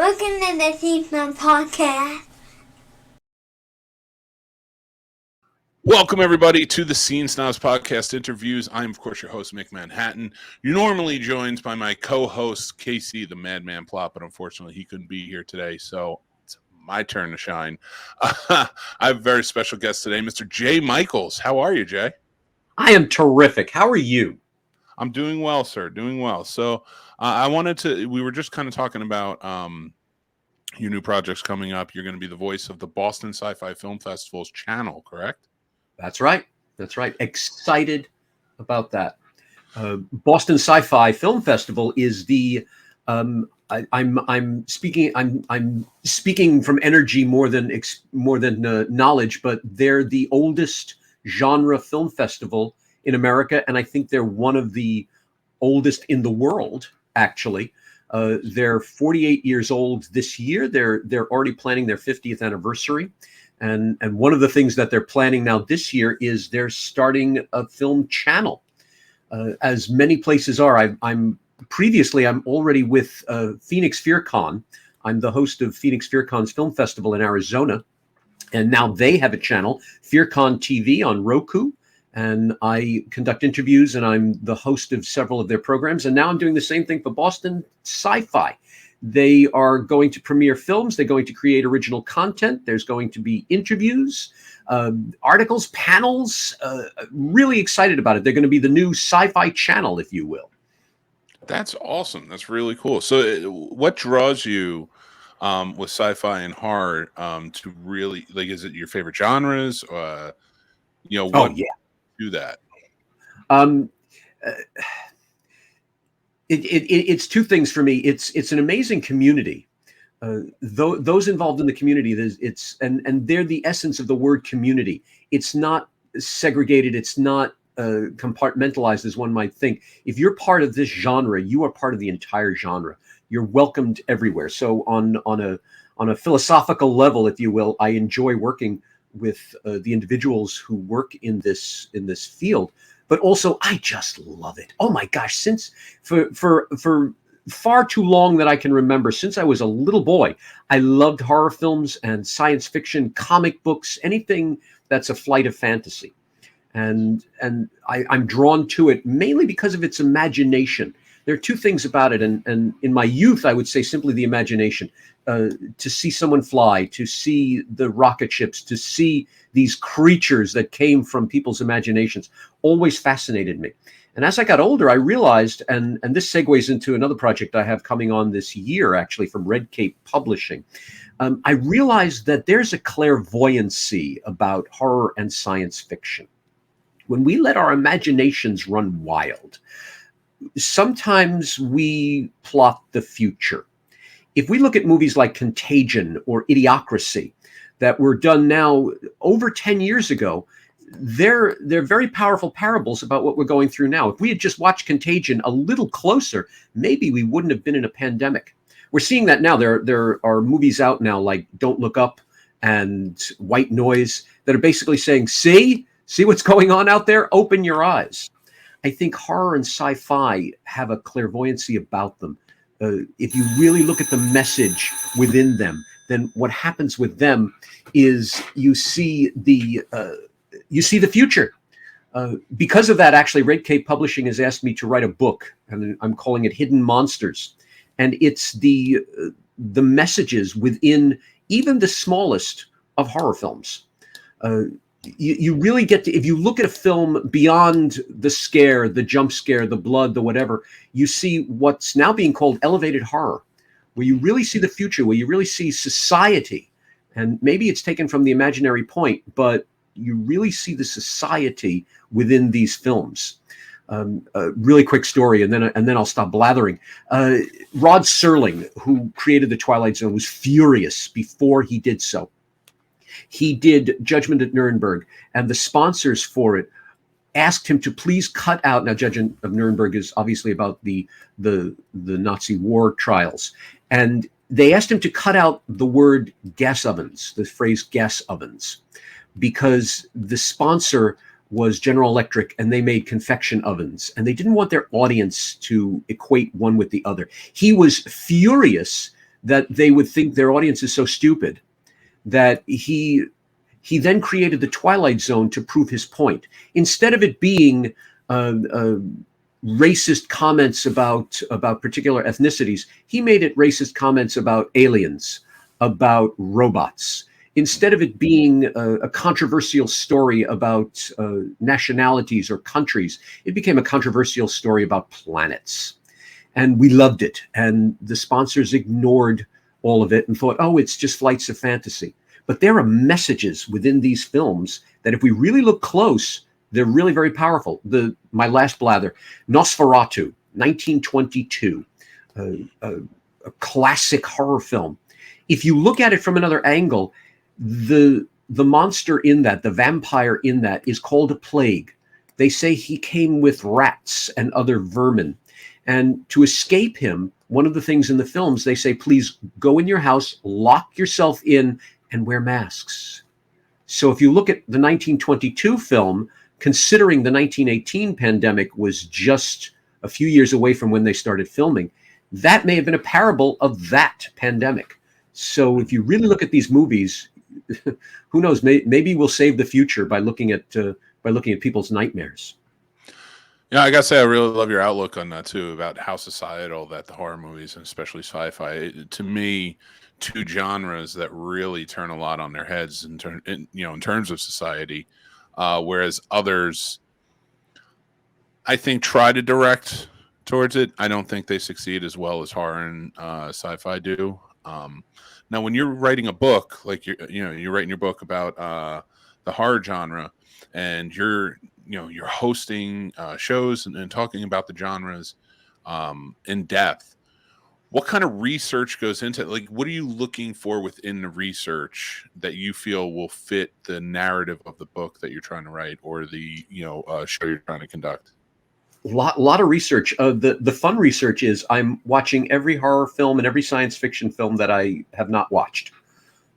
Welcome to the Scene Snobs Podcast. Welcome, everybody, to the Scene Snobs Podcast interviews. I'm, of course, your host, Mick Manhattan. You're normally joined by my co-host, Casey, the Madman Plot, but unfortunately, he couldn't be here today, so it's my turn to shine. I have a very special guest today, Mr. Jay Michaels. How are you, Jay? I am terrific. How are you? I'm doing well, sir, doing well. So we were just kind of talking about your new projects coming up. You're going to be the voice of the Boston Sci-Fi Film Festival's channel, correct? That's right. Excited about that. Boston Sci-Fi Film Festival is the. I'm speaking from energy more than knowledge, but they're the oldest genre film festival in America, and I think they're one of the oldest in the world. Actually, they're 48 years old this year. They're already planning their 50th anniversary. And one of the things that they're planning now this year is they're starting a film channel, as many places are. I'm already with Phoenix FearCon. I'm the host of Phoenix FearCon's film festival in Arizona, and now they have a channel, FearCon TV, on Roku. And I conduct interviews, and I'm the host of several of their programs. And now I'm doing the same thing for Boston Sci-Fi. They are going to premiere films. They're going to create original content. There's going to be interviews, articles, panels. Really excited about it. They're going to be the new sci-fi channel, if you will. That's awesome. That's really cool. So what draws you with sci-fi and horror to really, like, is it your favorite genres? Do that? It's two things for me. It's an amazing community. Those involved in the community, and they're the essence of the word community. It's not segregated. It's not compartmentalized as one might think. If you're part of this genre, you are part of the entire genre. You're welcomed everywhere. So on a philosophical level, if you will, I enjoy working with the individuals who work in this field, but also I just love it. Oh my gosh! Since for far too long that I can remember, since I was a little boy, I loved horror films and science fiction, comic books, anything that's a flight of fantasy, and I'm drawn to it mainly because of its imagination. There are two things about it, and in my youth, I would say simply the imagination. To see someone fly, to see the rocket ships, to see these creatures that came from people's imaginations, always fascinated me. And as I got older, I realized, and this segues into another project I have coming on this year, actually, from Red Cape Publishing. I realized that there's a clairvoyancy about horror and science fiction. When we let our imaginations run wild, sometimes we plot the future. If we look at movies like Contagion or Idiocracy that were done now over 10 years ago, they're very powerful parables about what we're going through now. If we had just watched Contagion a little closer, maybe we wouldn't have been in a pandemic. We're seeing that now. There are movies out now like Don't Look Up and White Noise that are basically saying, see what's going on out there? Open your eyes. I think horror and sci-fi have a clairvoyancy about them. If you really look at the message within them, then what happens with them is you see the future. Because of that, actually, Red Cape Publishing has asked me to write a book, and I'm calling it Hidden Monsters. And it's the messages within even the smallest of horror films. You really get to, if you look at a film beyond the scare, the jump scare, the blood, the whatever, you see what's now being called elevated horror, where you really see the future, where you really see society. And maybe it's taken from the imaginary point, but you really see the society within these films. A really quick story, and then I'll stop blathering. Rod Serling, who created The Twilight Zone, was furious before he did so. He did Judgment at Nuremberg, and the sponsors for it asked him to please cut out. Now, Judgment of Nuremberg is obviously about the Nazi war trials, and they asked him to cut out the word gas ovens, the phrase gas ovens, because the sponsor was General Electric, and they made confection ovens, and they didn't want their audience to equate one with the other. He was furious that they would think their audience is so stupid that he then created the Twilight Zone to prove his point. Instead of it being racist comments about particular ethnicities, he made it racist comments about aliens, about robots. Instead of it being a controversial story about nationalities or countries, it became a controversial story about planets. And we loved it. And the sponsors ignored all of it and thought, oh, it's just flights of fantasy. But there are messages within these films that if we really look close, they're really very powerful. My last blather, Nosferatu, 1922, a classic horror film. If you look at it from another angle, the monster in that, the vampire in that, is called a plague. They say he came with rats and other vermin. And to escape him, one of the things in the films, they say, please go in your house, lock yourself in, and wear masks. So if you look at the 1922 film, considering the 1918 pandemic was just a few years away from when they started filming, that may have been a parable of that pandemic. So if you really look at these movies, who knows, maybe we'll save the future by looking at people's nightmares. Yeah, I gotta say, I really love your outlook on that too, about how societal that the horror movies, and especially sci-fi, to me, two genres that really turn a lot on their heads in terms of society, whereas others, I think, try to direct towards it. I don't think they succeed as well as horror and sci-fi do. Now, when you're writing a book, like you're writing your book about the horror genre, and you're hosting shows and talking about the genres in depth, what kind of research goes into it? Like, what are you looking for within the research that you feel will fit the narrative of the book that you're trying to write, or the show you're trying to conduct? Lot of research. The fun research is I'm watching every horror film and every science fiction film that I have not watched.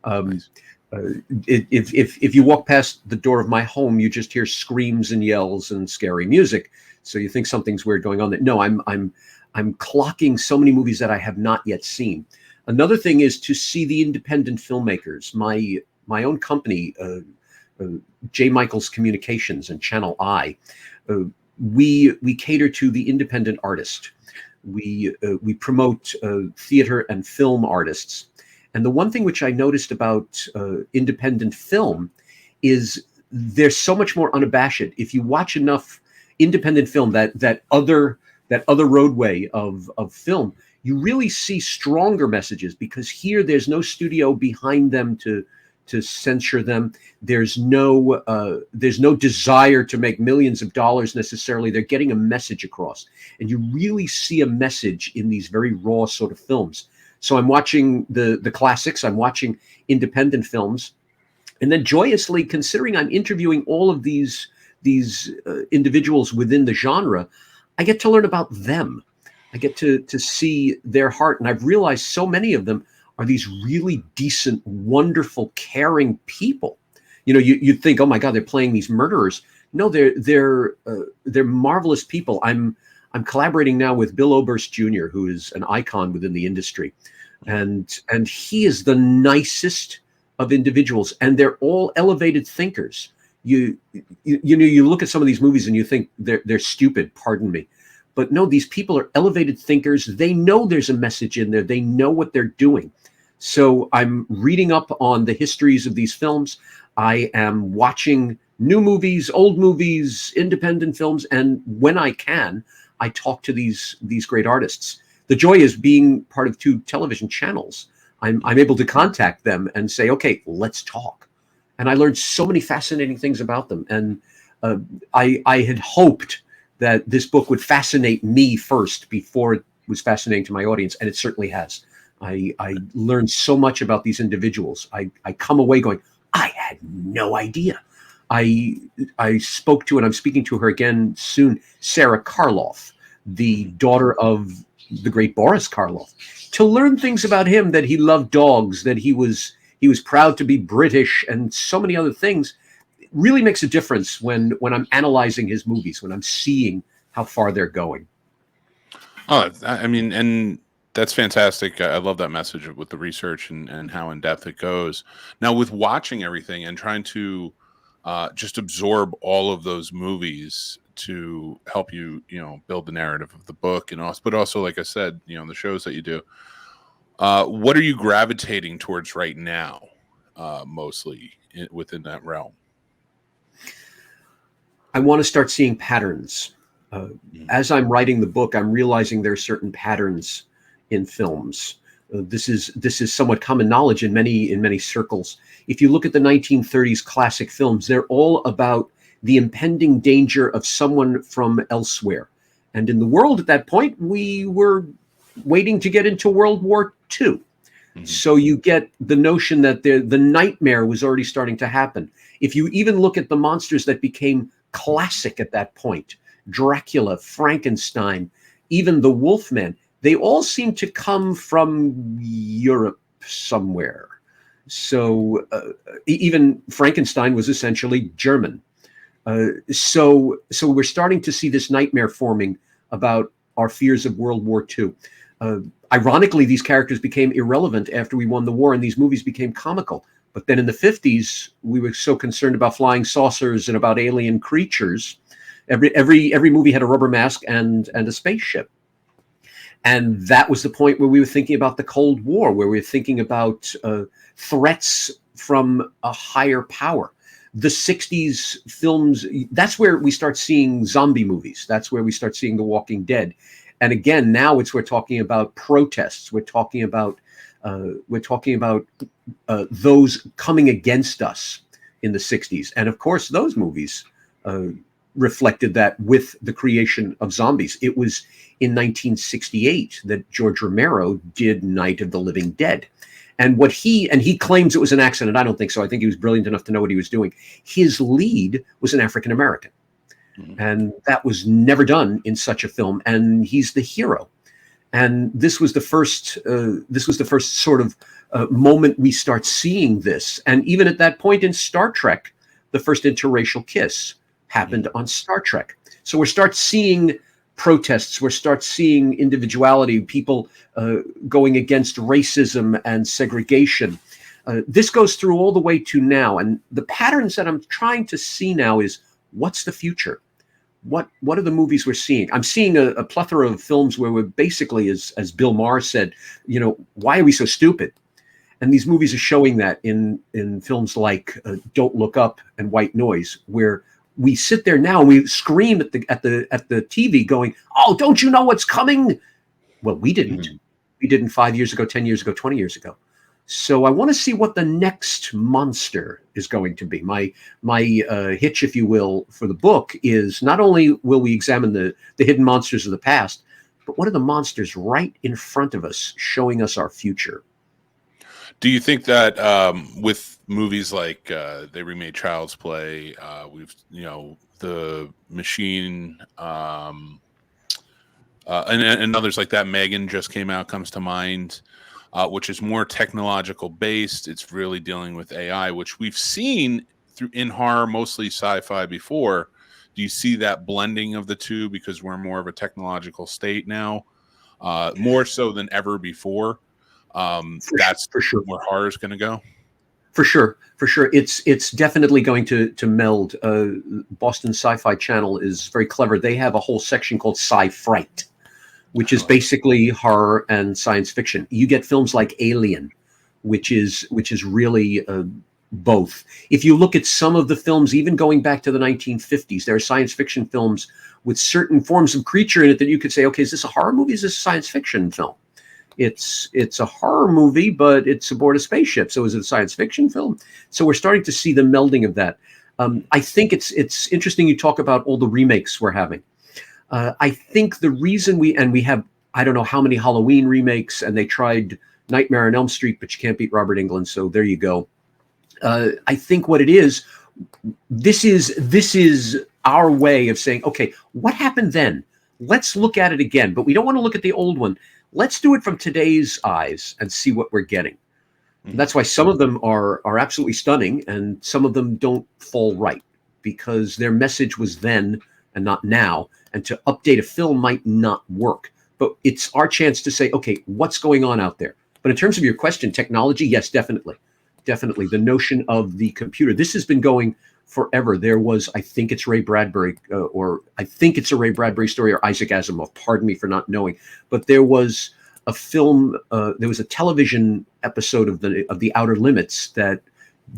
Nice. If you walk past the door of my home, you just hear screams and yells and scary music, so you think something's weird going on. No, I'm clocking so many movies that I have not yet seen. Another thing is to see the independent filmmakers. My own company, J. Michaels Communications and Channel I, we cater to the independent artist. We promote theater and film artists. And the one thing which I noticed about independent film is they're so much more unabashed. If you watch enough independent film, that other roadway of film, you really see stronger messages, because here there's no studio behind them to censor them. There's no desire to make millions of dollars necessarily. They're getting a message across, and you really see a message in these very raw sort of films. So I'm watching the classics, I'm watching independent films, and then joyously, considering I'm interviewing all of these individuals within the genre, I get to learn about them. I get to see their heart, and I've realized so many of them are these really decent, wonderful, caring people. You'd think, oh my God, they're playing these murderers. No, they're marvelous people. I'm collaborating now with Bill Oberst Jr., who is an icon within the industry, and he is the nicest of individuals, and they're all elevated thinkers. You look at some of these movies and you think they're stupid, pardon me, but no, these people are elevated thinkers. They know there's a message in there. They know what they're doing. So I'm reading up on the histories of these films. I am watching new movies, old movies, independent films, and when I can, I talk to these great artists. The joy is being part of 2 television channels. I'm able to contact them and say, okay, let's talk. And I learned so many fascinating things about them. And I had hoped that this book would fascinate me first before it was fascinating to my audience, and it certainly has. I learned so much about these individuals. I come away going, I had no idea. I spoke to, and I'm speaking to her again soon, Sarah Karloff, the daughter of the great Boris Karloff, to learn things about him, that he loved dogs, that he was proud to be British, and so many other things. It really makes a difference when I'm analyzing his movies, when I'm seeing how far they're going. Oh, I mean, and That's fantastic. I love that message with the research and how in depth it goes. Now, with watching everything and trying to just absorb all of those movies to help you, build the narrative of the book, and also, but also, like I said, the shows that you do. What are you gravitating towards right now, mostly within that realm? I want to start seeing patterns. As I'm writing the book, I'm realizing there are certain patterns in films. This is somewhat common knowledge in many circles. If you look at the 1930s classic films, they're all about the impending danger of someone from elsewhere. And in the world at that point, we were waiting to get into World War II. So you get the notion that the nightmare was already starting to happen. If you even look at the monsters that became classic at that point, Dracula, Frankenstein, even the Wolfman, they all seem to come from Europe somewhere. So even Frankenstein was essentially German. So we're starting to see this nightmare forming about our fears of World War II. Ironically, these characters became irrelevant after we won the war, and these movies became comical. But then in the 50s, we were so concerned about flying saucers and about alien creatures. Every movie had a rubber mask and a spaceship. And that was the point where we were thinking about the Cold War, where we were thinking about threats from a higher power. The 60s films, that's where we start seeing zombie movies. That's where we start seeing The Walking Dead. And again, now we're talking about protests. We're talking about those coming against us in the 60s. And of course, those movies reflected that with the creation of zombies. It was in 1968 that George Romero did Night of the Living Dead. And he claims it was an accident. I don't think so. I think he was brilliant enough to know what he was doing. His lead was an African American. And that was never done in such a film. And he's the hero. And this was the first sort of moment we start seeing this. And even at that point in Star Trek, the first interracial kiss happened on Star Trek. So we start seeing protests. We start seeing individuality, people going against racism and segregation. This goes through all the way to now. And the patterns that I'm trying to see now is, what's the future? What are the movies we're seeing? I'm seeing a plethora of films where we're basically, as Bill Maher said, why are we so stupid? And these movies are showing that in films like Don't Look Up and White Noise, where we sit there now and we scream at the TV going, "Oh, don't you know what's coming?" Well, we didn't. We didn't 5 years ago, 10 years ago, 20 years ago. So I want to see what the next monster is going to be. My hitch, if you will, for the book is not only will we examine the hidden monsters of the past, but what are the monsters right in front of us, showing us our future? Do you think that with movies like they remade Child's Play, we've The Machine, and others like that, Megan just came out, comes to mind. Which is more technological based. It's really dealing with AI, which we've seen in horror, mostly sci-fi before. Do you see that blending of the two because we're more of a technological state now, more so than ever before? That's for sure where horror is going to go. For sure. It's definitely going to meld. Boston Sci-Fi Channel is very clever. They have a whole section called Sci-Fright, which is basically horror and science fiction. You get films like Alien, which is really both. If you look at some of the films, even going back to the 1950s, there are science fiction films with certain forms of creature in it that you could say, okay, is this a horror movie? Is this a science fiction film? It's a horror movie, but it's aboard a spaceship. So is it a science fiction film? So we're starting to see the melding of that. I think it's interesting you talk about all the remakes we're having. I think the reason we have, I don't know how many Halloween remakes, and they tried Nightmare on Elm Street, but you can't beat Robert Englund. So there you go. I think what it is, this is our way of saying, okay, what happened then? Let's look at it again, but we don't want to look at the old one. Let's do it from today's eyes and see what we're getting. Mm-hmm. That's why some of them are absolutely stunning, and some of them don't fall right because their message was then and not now. And to update a film might not work. but it's our chance to say, okay, what's going on out there? But in terms of your question, technology, yes, definitely. Definitely. The notion of the computer. This has been going forever. There was, I think it's Ray Bradbury, or I think it's a Ray Bradbury story, or Isaac Asimov. Pardon me for not knowing. But there was a film, there was a television episode of the Outer Limits that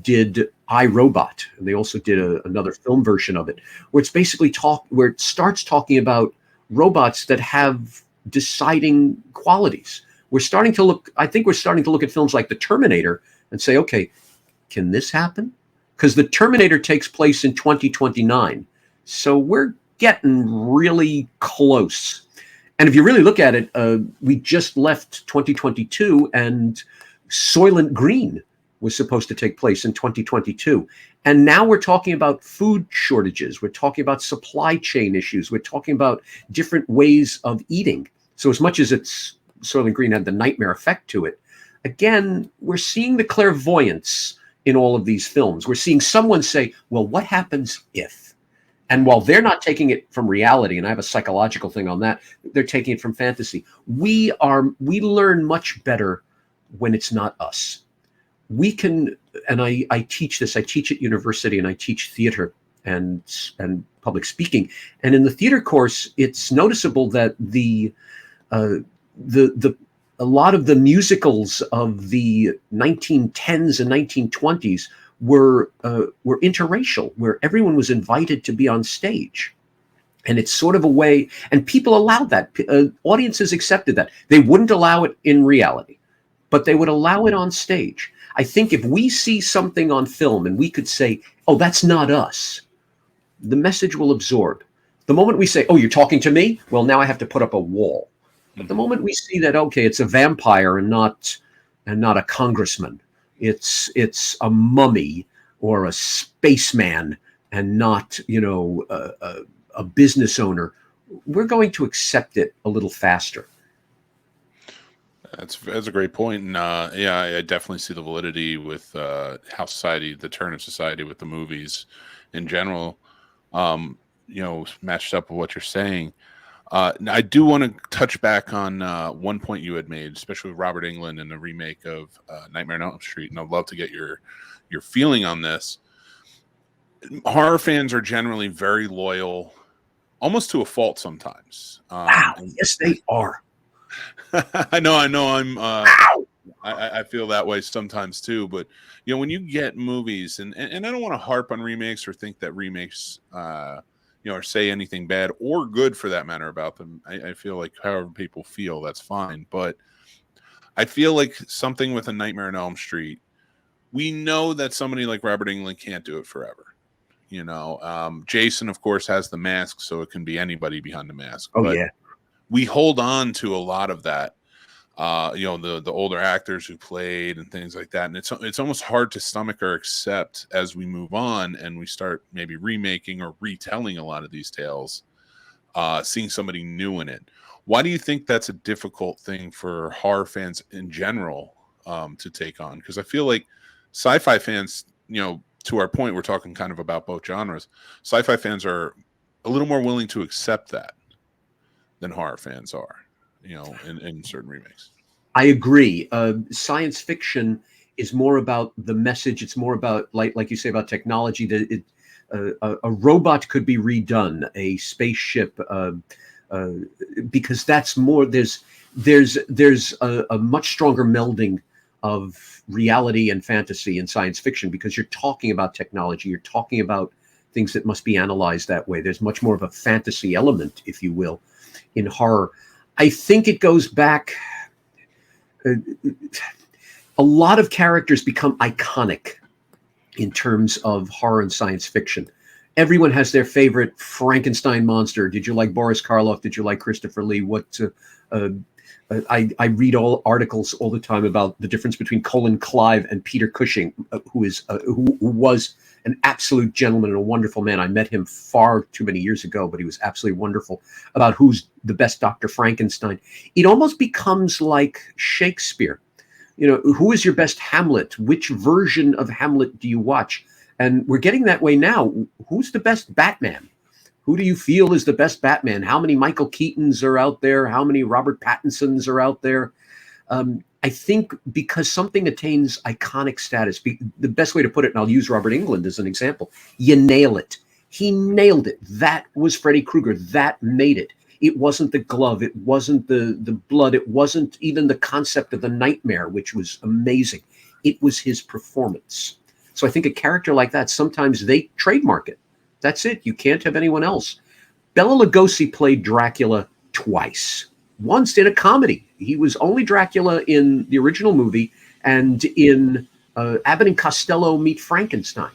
did I, Robot. And they also did another film version of it, where it's basically where it starts talking about robots that have deciding qualities. I think we're starting to look at films like The Terminator and say, okay, can this happen? Because The Terminator takes place in 2029. So we're getting really close. And if you really look at it, we just left 2022 and Soylent Green was supposed to take place in 2022. And now we're talking about food shortages. We're talking about supply chain issues. We're talking about different ways of eating. So as much as Soylent Green had the nightmare effect to it, again, we're seeing the clairvoyance in all of these films. We're seeing someone say, well, what happens if? And while they're not taking it from reality, and I have a psychological thing on that, they're taking it from fantasy. We learn much better when it's not us. We can, and I teach this, I teach at university and I teach theater and public speaking. And in the theater course, it's noticeable that a lot of the musicals of the 1910s and 1920s were interracial, where everyone was invited to be on stage. And it's sort of a way, and people allowed that. Audiences accepted that. They wouldn't allow it in reality, but they would allow it on stage. I think if we see something on film and we could say, oh, that's not us, the message will absorb. The moment we say, oh, you're talking to me? Well, now I have to put up a wall. But the moment we see that, okay, it's a vampire and not a congressman, it's a mummy or a spaceman and not, a business owner, we're going to accept it a little faster. That's a great point. And I definitely see the validity with how the turn of society with the movies in general, matched up with what you're saying. I do want to touch back on one point you had made, especially with Robert Englund and the remake of Nightmare on Elm Street. And I'd love to get your feeling on this. Horror fans are generally very loyal, almost to a fault sometimes. Wow, yes, they are. I know. I feel that way sometimes too. But when you get movies, and I don't want to harp on remakes or think that remakes, or say anything bad or good for that matter about them. I feel like however people feel, that's fine. But I feel like something with A Nightmare on Elm Street, we know that somebody like Robert Englund can't do it forever. Jason, of course, has the mask, so it can be anybody behind the mask. Oh, but yeah. We hold on to a lot of that, the older actors who played and things like that. And it's almost hard to stomach or accept as we move on and we start maybe remaking or retelling a lot of these tales, seeing somebody new in it. Why do you think that's a difficult thing for horror fans in general to take on? Because I feel like sci-fi fans, to our point, we're talking kind of about both genres. Sci-fi fans are a little more willing to accept that than horror fans are, in certain remakes. I agree. Science fiction is more about the message. It's more about, like you say, about technology. That a robot could be redone, a spaceship, because that's more. There's a much stronger melding of reality and fantasy in science fiction because you're talking about technology. You're talking about things that must be analyzed that way. There's much more of a fantasy element, if you will, in horror. I think it goes back. A lot of characters become iconic in terms of horror and science fiction. Everyone has their favorite Frankenstein monster. Did you like Boris Karloff? Did you like Christopher Lee? I read all articles all the time about the difference between Colin Clive and Peter Cushing, who was an absolute gentleman and a wonderful man. I met him far too many years ago, but he was absolutely wonderful, about who's the best Dr. Frankenstein. It almost becomes like Shakespeare. Who is your best Hamlet? Which version of Hamlet do you watch? And we're getting that way now. Who's the best Batman? Who do you feel is the best Batman? How many Michael Keatons are out there? How many Robert Pattinsons are out there? I think because something attains iconic status, the best way to put it, and I'll use Robert Englund as an example, you nail it. He nailed it. That was Freddy Krueger. That made it. It wasn't the glove. It wasn't the blood. It wasn't even the concept of the nightmare, which was amazing. It was his performance. So I think a character like that, sometimes they trademark it. That's it. You can't have anyone else. Bela Lugosi played Dracula twice. Once in a comedy. He was only Dracula in the original movie and in Abbott and Costello Meet Frankenstein.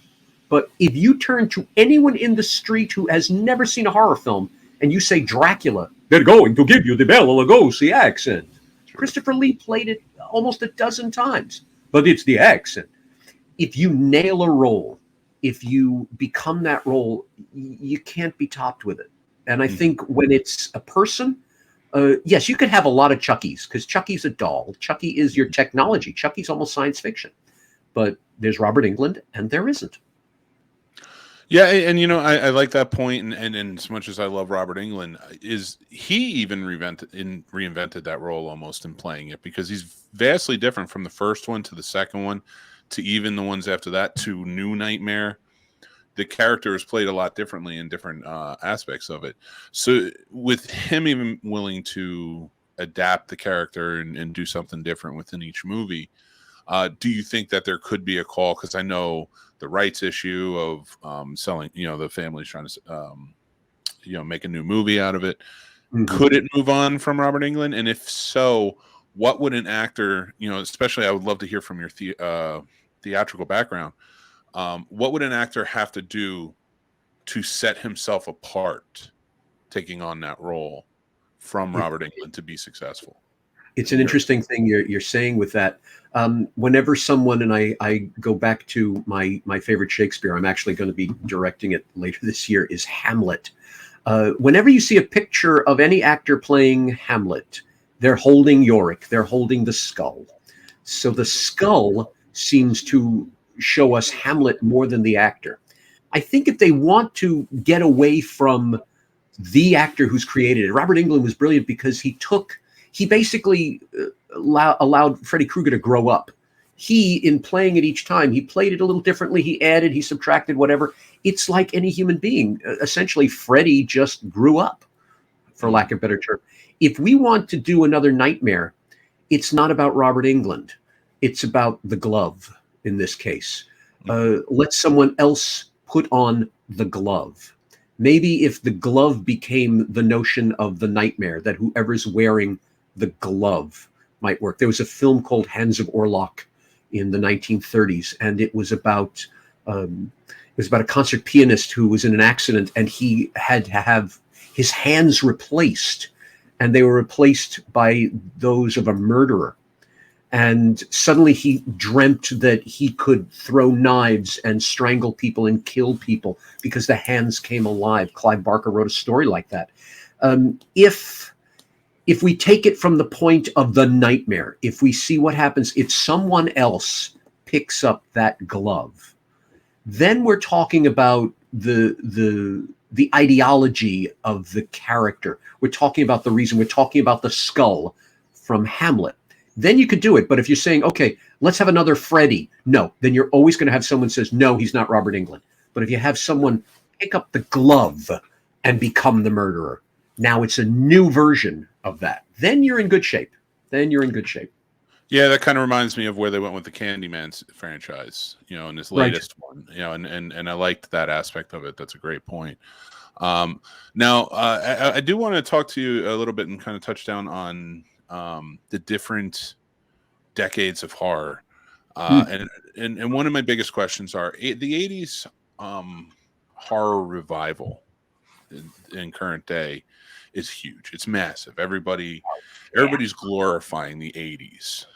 But if you turn to anyone in the street who has never seen a horror film and you say Dracula, they're going to give you the Bela Lugosi accent. Christopher Lee played it almost a dozen times, but it's the accent. If you nail a role, if you become that role, you can't be topped with it. And I think when it's a person, yes, you could have a lot of Chuckies because Chucky's a doll. Chucky is your technology. Chucky's almost science fiction. But there's Robert Englund and there isn't. Yeah, and I like that point, and as much as I love Robert Englund, is he even reinvented that role almost in playing it, because he's vastly different from the first one to the second one to even the ones after that to New Nightmare. The character is played a lot differently in different aspects of it. So with him even willing to adapt the character and do something different within each movie, do you think that there could be a call? Because I know the rights issue of selling, the family's trying to, make a new movie out of it. Mm-hmm. Could it move on from Robert Englund? And if so, what would an actor, especially I would love to hear from your theatrical background. What would an actor have to do to set himself apart, taking on that role from Robert Englund to be successful? It's an interesting thing you're saying with that. Whenever someone, and I go back to my favorite Shakespeare, I'm actually going to be directing it later this year, is Hamlet. Whenever you see a picture of any actor playing Hamlet, they're holding Yorick, they're holding the skull. So the skull seems to show us Hamlet more than the actor. I think if they want to get away from the actor who's created it, Robert Englund was brilliant because he basically allowed Freddy Krueger to grow up. In playing it each time, he played it a little differently. He added, he subtracted, whatever. It's like any human being. Essentially, Freddy just grew up, for lack of a better term. If we want to do another Nightmare, it's not about Robert Englund. It's about the glove in this case. Let someone else put on the glove. Maybe if the glove became the notion of the nightmare, that whoever's wearing the glove might work. There was a film called Hands of Orlok in the 1930s, and it was about a concert pianist who was in an accident, and he had to have his hands replaced, and they were replaced by those of a murderer. And suddenly he dreamt that he could throw knives and strangle people and kill people because the hands came alive. Clive Barker wrote a story like that. If we take it from the point of the nightmare, if we see what happens if someone else picks up that glove, then we're talking about the ideology of the character. We're talking about the reason. We're talking about the skull from Hamlet. Then you could do it. But if you're saying, okay, let's have another Freddy, no, then you're always going to have someone says, no, he's not Robert Englund. But if you have someone pick up the glove and become the murderer, now it's a new version of that. Then you're in good shape. Yeah, that kind of reminds me of where they went with the Candyman franchise, in this latest one, and I liked that aspect of it. That's a great point. Now, I do want to talk to you a little bit and kind of touch down on the different decades of horror. And one of my biggest questions are the 80s horror revival in current day is huge. It's massive. Everybody's glorifying the 80s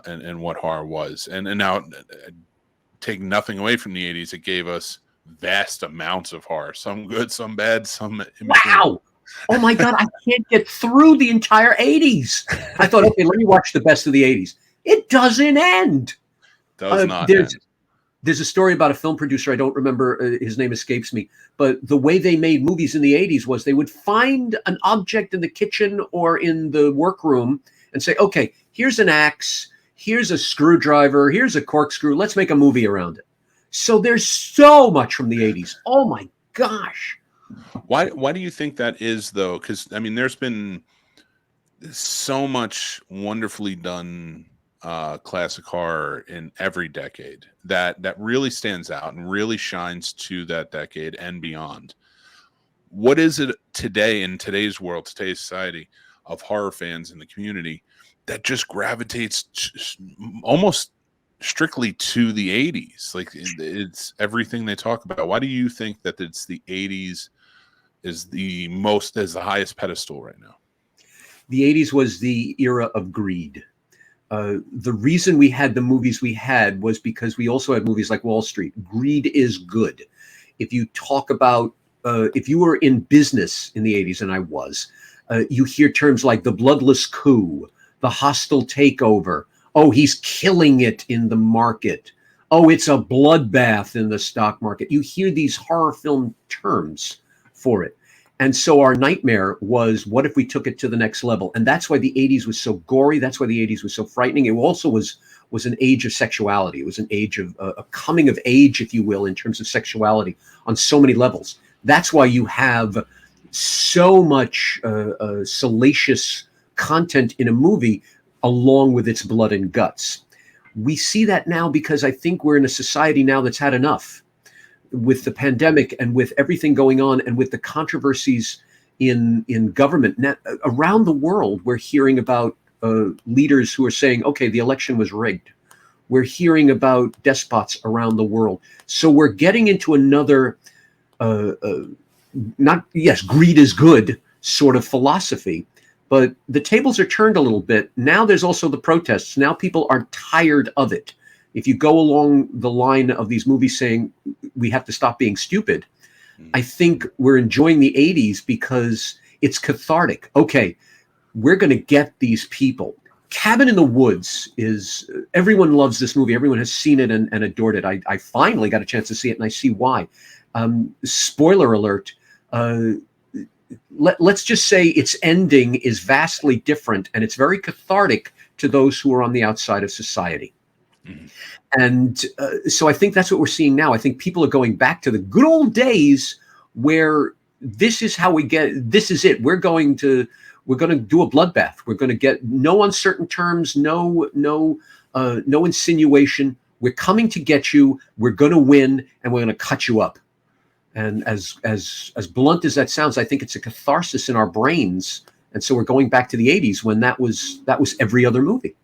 and what horror was. And now, take nothing away from the 80s, it gave us vast amounts of horror. Some good, some bad, some in between. Wow. Oh my God, I can't get through the entire 80s. I thought, okay, let me watch the best of the 80s. It doesn't end. Does not end. There's a story about a film producer. I don't remember, his name escapes me, but the way they made movies in the 80s was they would find an object in the kitchen or in the workroom and say, okay, here's an axe, here's a screwdriver, here's a corkscrew, let's make a movie around it. So there's so much from the 80s. Oh my gosh. Why do you think that is, though? Because, I mean, there's been so much wonderfully done classic horror in every decade that really stands out and really shines to that decade and beyond. What is it today in today's world, today's society of horror fans in the community that just gravitates almost strictly to the 80s? Like, it's everything they talk about. Why do you think that it's the 80s is the highest pedestal right now? The 80s was the era of greed. The reason we had the movies we had was because we also had movies like Wall Street. Greed is good. If you talk about, if you were in business in the 80s, and I was, you hear terms like the bloodless coup, the hostile takeover. Oh, he's killing it in the market. Oh, it's a bloodbath in the stock market. You hear these horror film terms for it. And so our nightmare was, what if we took it to the next level? And that's why the 80s was so gory. That's why the 80s was so frightening. It also was an age of sexuality. It was an age of a coming of age, if you will, in terms of sexuality on so many levels. That's why you have so much salacious content in a movie along with its blood and guts. We see that now because I think we're in a society now that's had enough. With the pandemic and with everything going on and with the controversies in government around the world, we're hearing about leaders who are saying, okay, the election was rigged. We're hearing about despots around the world. So we're getting into another, greed is good sort of philosophy, but the tables are turned a little bit. Now there's also the protests. Now people are tired of it. If you go along the line of these movies saying we have to stop being stupid, I think we're enjoying the 80s because it's cathartic. Okay, we're going to get these people. Cabin in the Woods is, everyone loves this movie. Everyone has seen it and adored it. I finally got a chance to see it, and I see why. Spoiler alert, let's just say its ending is vastly different, and it's very cathartic to those who are on the outside of society. And so I think that's what we're seeing now. I think people are going back to the good old days where this is how we get, this is it. We're going to do a bloodbath. We're going to get no uncertain terms, no insinuation. We're coming to get you. We're going to win, and we're going to cut you up. And as blunt as that sounds, I think it's a catharsis in our brains. And so we're going back to the 80s when that was every other movie.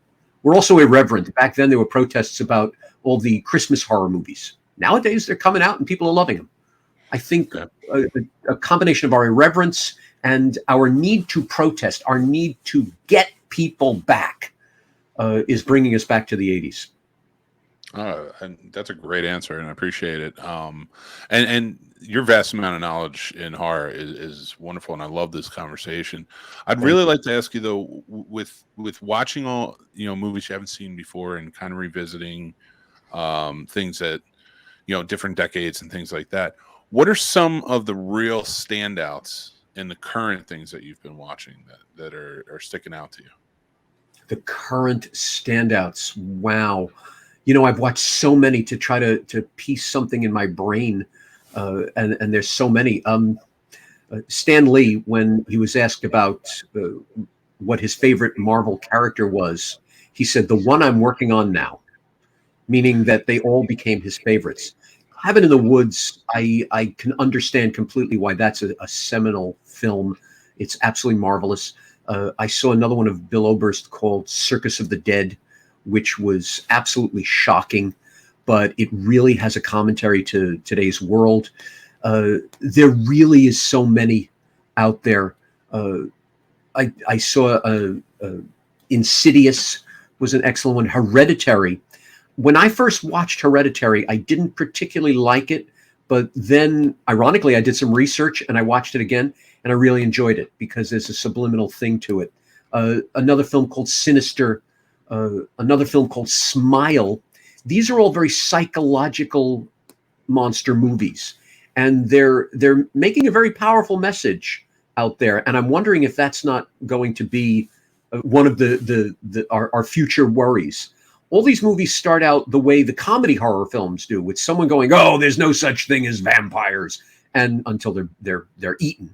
We're also irreverent. Back then, there were protests about all the Christmas horror movies. Nowadays, they're coming out and people are loving them. I think a combination of our irreverence and our need to protest, our need to get people back, is bringing us back to the 80s. And that's a great answer, and I appreciate it. And your vast amount of knowledge in horror is wonderful, and I love this conversation. I'd really like to ask you, though, with watching all movies you haven't seen before and kind of revisiting things that different decades and things like that. What are some of the real standouts in the current things that you've been watching that are sticking out to you? The current standouts, wow. I've watched so many to try to piece something in my brain, and there's so many. Stan Lee, when he was asked about what his favorite Marvel character was, he said, "The one I'm working on now," meaning that they all became his favorites. Cabin in the Woods, I can understand completely why that's a seminal film. It's absolutely marvelous. I saw another one of Bill Oberst called Circus of the Dead, which was absolutely shocking, but it really has a commentary to today's world. There really is so many out there. I saw Insidious was an excellent one. Hereditary. When I first watched Hereditary, I didn't particularly like it, but then, ironically, I did some research and I watched it again, and I really enjoyed it because there's a subliminal thing to it. Another film called Sinister, another film called Smile, these are all very psychological monster movies, and they're making a very powerful message out there. And I'm wondering if that's not going to be one of our future worries. All these movies start out the way the comedy horror films do, with someone going, "Oh, there's no such thing as vampires," and until they're eaten.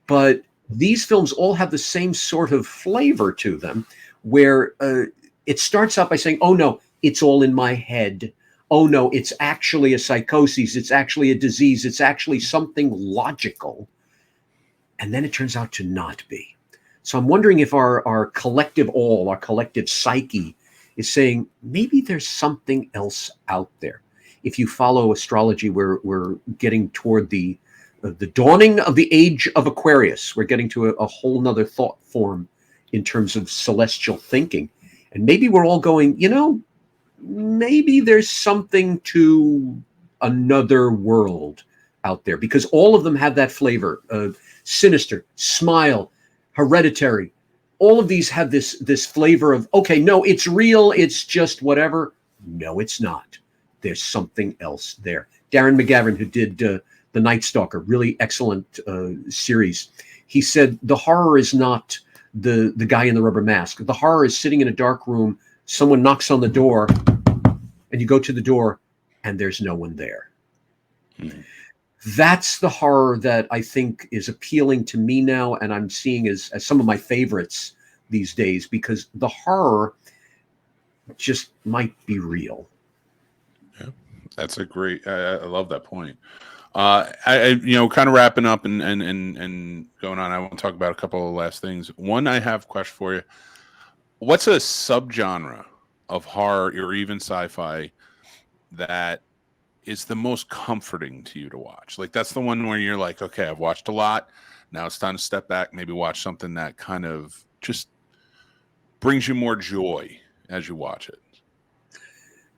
But these films all have the same sort of flavor to them, where it starts out by saying, "Oh no, it's all in my head. Oh no, it's actually a psychosis. It's actually a disease. It's actually something logical." And then it turns out to not be. So I'm wondering if our collective our collective psyche is saying, maybe there's something else out there. If you follow astrology, we're getting toward the dawning of the age of Aquarius. We're getting to a whole nother thought form in terms of celestial thinking. And maybe we're all going, maybe there's something to another world out there, because all of them have that flavor. Sinister, Smile, Hereditary, all of these have this flavor of, okay, no, it's real, it's just whatever. No, it's not. There's something else there. Darren McGavin, who did The Night Stalker, really excellent series. He said the horror is not the guy in the rubber mask. The horror is sitting in a dark room, someone knocks on the door, and you go to the door, and there's no one there. Mm-hmm. That's the horror that I think is appealing to me now, and I'm seeing as some of my favorites these days, because the horror just might be real. Yeah, that's a great. I love that point. I kind of wrapping up and going on. I want to talk about a couple of last things. One, I have a question for you. What's a subgenre of horror or even sci-fi that is the most comforting to you to watch? Like, that's the one where you're like, okay, I've watched a lot. Now it's time to step back, maybe watch something that kind of just brings you more joy as you watch it.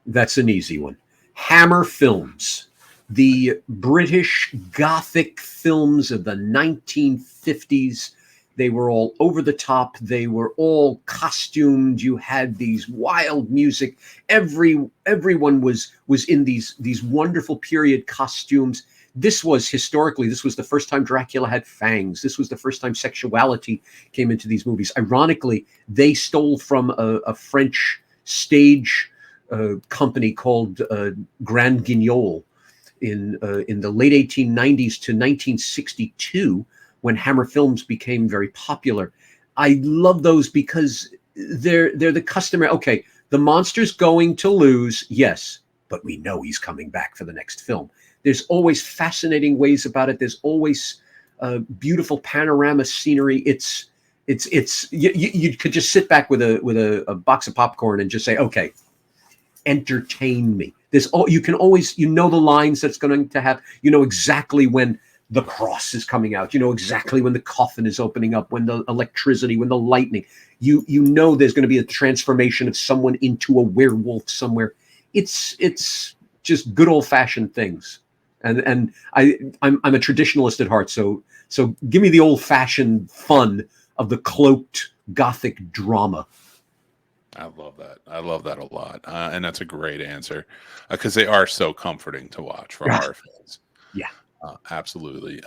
That's an easy one. Hammer Films. The British Gothic films of the 1950s. They were all over the top. They were all costumed. You had these wild music. Everyone was in these wonderful period costumes. This was the first time Dracula had fangs. This was the first time sexuality came into these movies. Ironically, they stole from a French stage company called Grand Guignol in the late 1890s to 1962, when Hammer Films became very popular. I love those because they're the customary, okay, the monster's going to lose, yes, but we know he's coming back for the next film. There's always fascinating ways about it. There's always beautiful panorama scenery. You could just sit back with a box of popcorn and just say, okay, entertain me. You can always, the lines that's going to have, exactly when the cross is coming out, exactly when the coffin is opening up, when the electricity, when the lightning, there's going to be a transformation of someone into a werewolf somewhere. It's just good old fashioned things. And I'm a traditionalist at heart. So give me the old fashioned fun of the cloaked Gothic drama. I love that. I love that a lot. And that's a great answer, because they are so comforting to watch for horror fans. Yeah. Absolutely.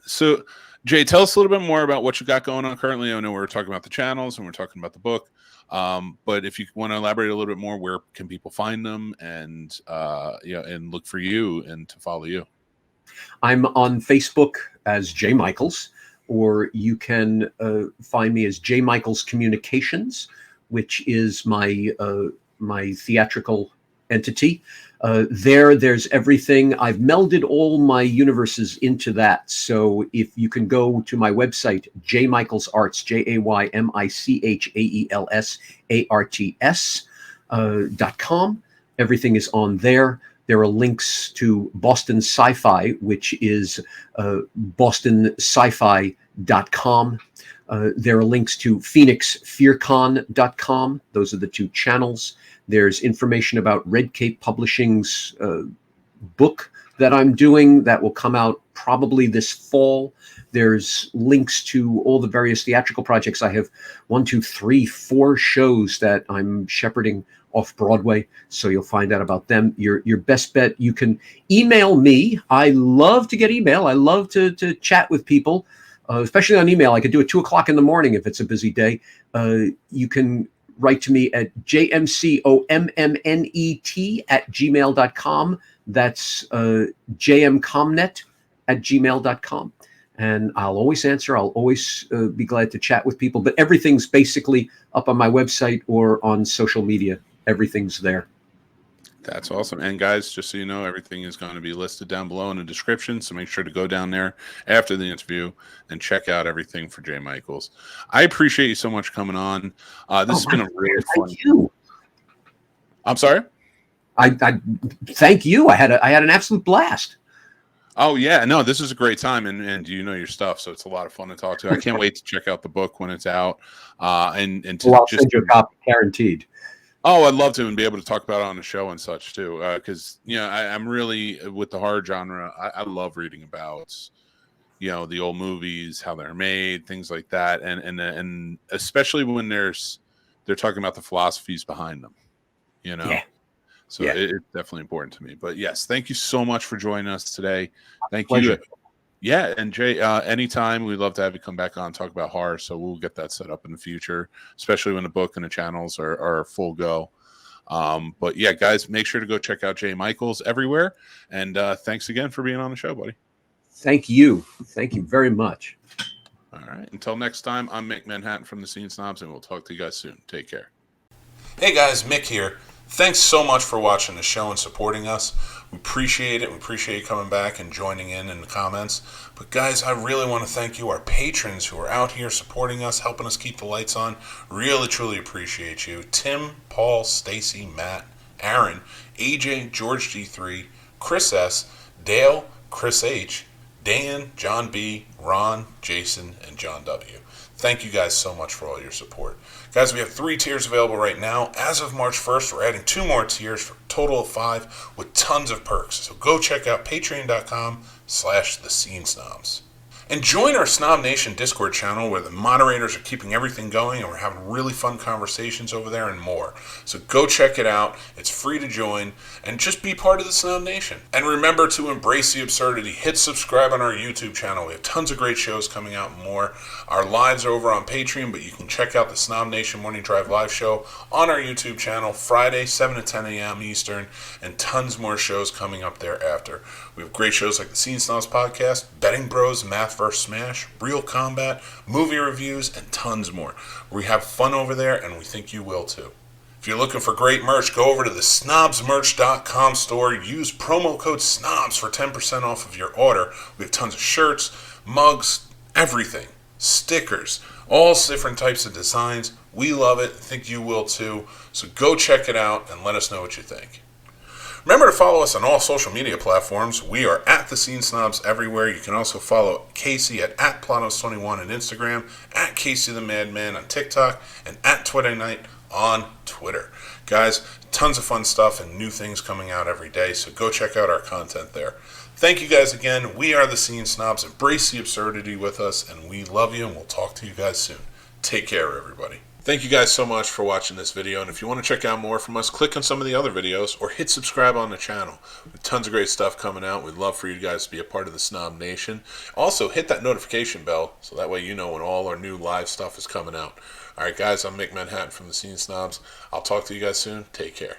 So, Jay, tell us a little bit more about what you got going on currently. I know we're talking about the channels and we're talking about the book. But if you want to elaborate a little bit more, where can people find them and look for you and to follow you? I'm on Facebook as Jay Michaels, or you can find me as Jay Michaels Communications, which is my theatrical entity. There's everything. I've melded all my universes into that. So if you can go to my website, jaymichaelsarts, JayMichaelsArts.com. Everything is on there. There are links to Boston Sci-Fi, which is bostonsci-fi.com. There are links to phoenixfearcon.com. Those are the two channels. There's information about Red Cape Publishing's book that I'm doing that will come out probably this fall. There's links to all the various theatrical projects. I have 4 shows that I'm shepherding off Broadway. So you'll find out about them. Your best bet, you can email me. I love to get email. I love to chat with people, especially on email. I could do it 2:00 in the morning if it's a busy day. You can write to me at jmcomnet@gmail.com. That's jmcomnet@gmail.com. And I'll always answer. I'll always be glad to chat with people. But everything's basically up on my website or on social media. Everything's there. That's awesome. And guys, just so you know, everything is going to be listed down below in the description. So make sure to go down there after the interview and check out everything for Jay Michaels. I appreciate you so much coming on. This has been a really fun. Thank you. I'm sorry? I thank you. I had an absolute blast. Oh yeah, no, this is a great time, and you know your stuff, so it's a lot of fun to talk to. I can't wait to check out the book when it's out, and to I'll just send you a copy, guaranteed. Oh, I'd love to, and be able to talk about it on the show and such too, because I'm really with the horror genre. I love reading about the old movies, how they're made, things like that, and especially when they're talking about the philosophies behind them, Yeah. So Yeah. it's definitely important to me. But yes, thank you so much for joining us today. Thank Pleasure. you. Yeah, and Jay, anytime, we'd love to have you come back on and talk about horror. So we'll get that set up in the future, especially when the book and the channels are full go. But yeah, guys, make sure to go check out Jay Michaels everywhere. And thanks again for being on the show, buddy. Thank you. Thank you very much. All right. Until next time, I'm Mick Manhattan from the Scene Snobs, and we'll talk to you guys soon. Take care. Hey guys, Mick here. Thanks so much for watching the show and supporting us. We appreciate it. We appreciate you coming back and joining in the comments. But guys, I really want to thank you, our patrons who are out here supporting us, helping us keep the lights on. Really, truly appreciate you. Tim, Paul, Stacy, Matt, Aaron, AJ, George G3, Chris S, Dale, Chris H, Dan, John B, Ron, Jason, and John W. Thank you guys so much for all your support. Guys, we have 3 tiers available right now. As of March 1st, we're adding 2 more tiers for a total of 5 with tons of perks. So go check out patreon.com/thescenesnobs. And join our Snob Nation Discord channel where the moderators are keeping everything going and we're having really fun conversations over there and more. So go check it out. It's free to join and just be part of the Snob Nation. And remember to embrace the absurdity. Hit subscribe on our YouTube channel. We have tons of great shows coming out and more. Our lives are over on Patreon, but you can check out the Snob Nation Morning Drive live show on our YouTube channel Friday, 7 to 10 a.m. Eastern, and tons more shows coming up thereafter. We have great shows like the Scene Snobs Podcast, Betting Bros, Math vs. Smash, Real Combat, movie reviews, and tons more. We have fun over there, and we think you will too. If you're looking for great merch, go over to the snobsmerch.com store. Use promo code SNOBS for 10% off of your order. We have tons of shirts, mugs, everything. Stickers, all different types of designs. We love it. I think you will too. So go check it out and let us know what you think. Remember to follow us on all social media platforms. We are at The Scene Snobs everywhere. You can also follow Casey at Planos21 on Instagram, at Casey the Madman on TikTok, and at Twitter Night on Twitter. Guys, tons of fun stuff and new things coming out every day, so go check out our content there. Thank you guys again. We are The Scene Snobs. Embrace the absurdity with us, and we love you, and we'll talk to you guys soon. Take care, everybody. Thank you guys so much for watching this video, and if you want to check out more from us, click on some of the other videos or hit subscribe on the channel. We have tons of great stuff coming out. We'd love for you guys to be a part of the Snob Nation. Also, hit that notification bell so that way you know when all our new live stuff is coming out. All right, guys, I'm Mick Manhattan from the Scene Snobs. I'll talk to you guys soon. Take care.